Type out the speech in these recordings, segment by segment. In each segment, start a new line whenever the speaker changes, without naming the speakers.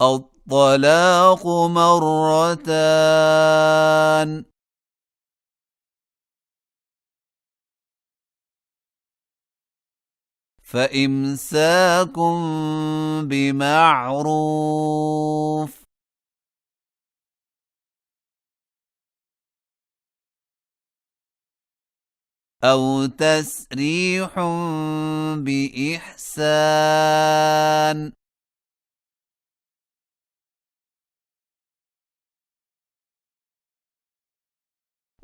الطلاق مرتان، فإمساك بمعروف أو تسريح بإحسان.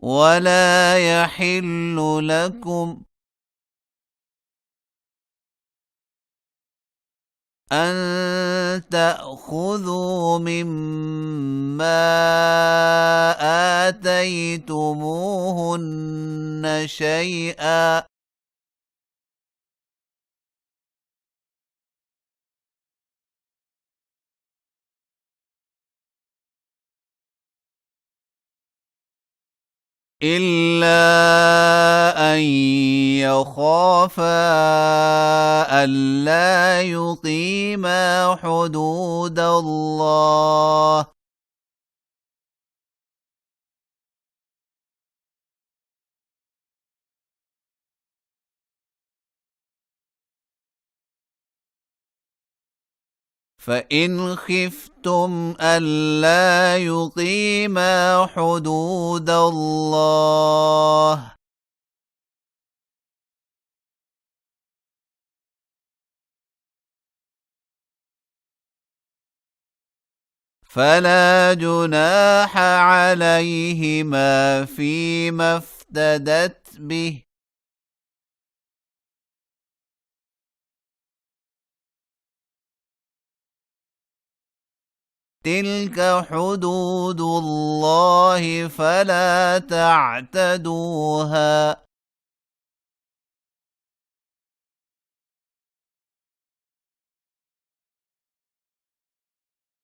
ولا يحل لكم أن تأخذوا مما آتيتموهن شيئا إلا أن يخافا ألا يقيما حدود الله فإن خفتم ألا يقيما حدود الله فلا جناح عليهما فيما افتدت به. تلك حدود الله فلا تعتدوها.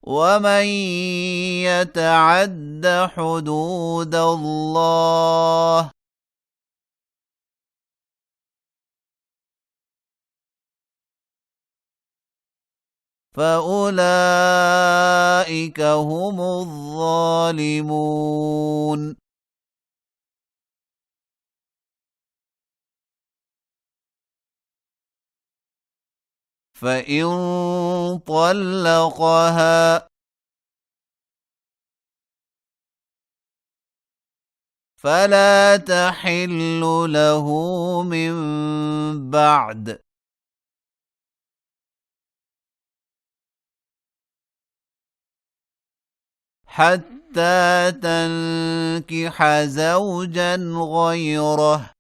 ومن يتعد حدود الله فأولئك هم الظالمون. فإن طلقها فلا تحل له من بعد حتى تنكح زوجا غيره.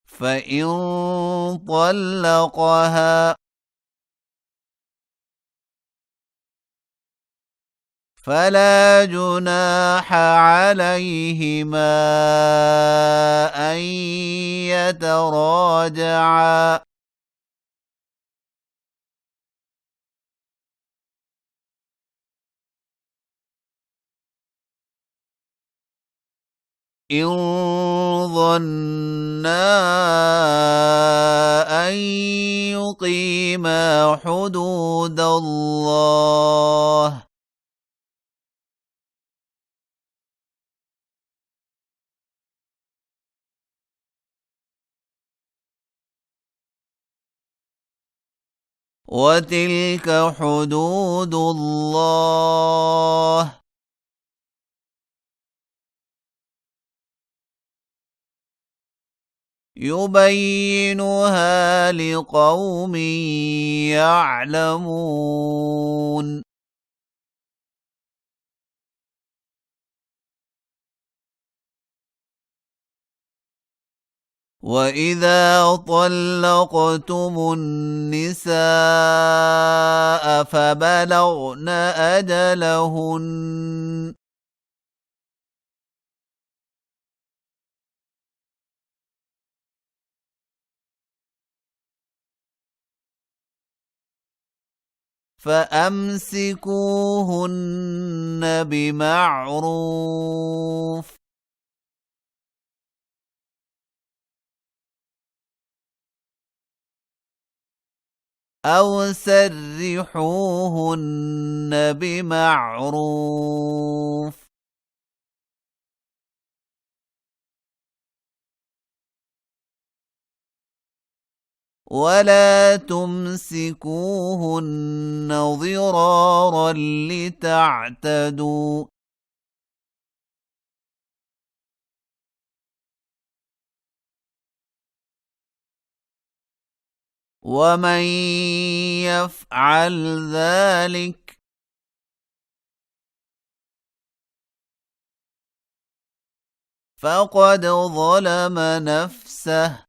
فإن طلقها فلا جناح عليهما أن يتراجعا إن ظنا أن يقيما حدود الله وتلك حدود الله يبينها لقوم يعلمون. وإذا طلقتم النساء فبلغن أجلهن فأمسكوهن بمعروف أو سرحوهن بمعروف ولا تمسكوهن ضرارا لتعتدوا ومن يفعل ذلك فقد ظلم نفسه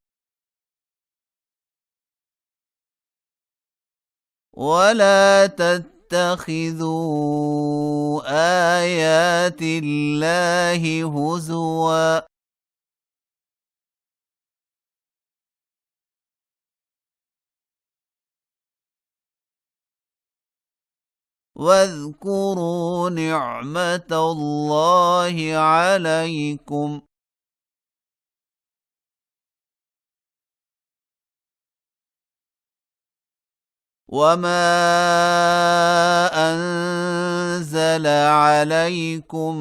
ولا تتخذوا آيات الله هزوا واذكروا نعمة الله عليكم وما أنزل عليكم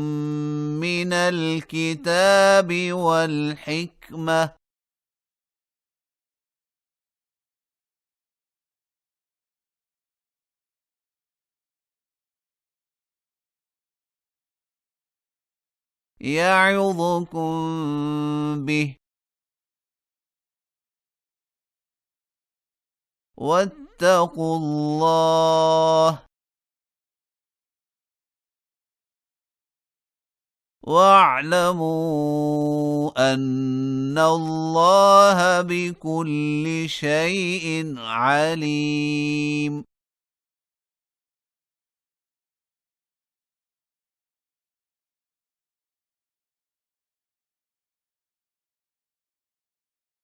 من الكتاب والحكمة يعظكم به واتقوا الله واعلموا أن الله بكل شيء عليم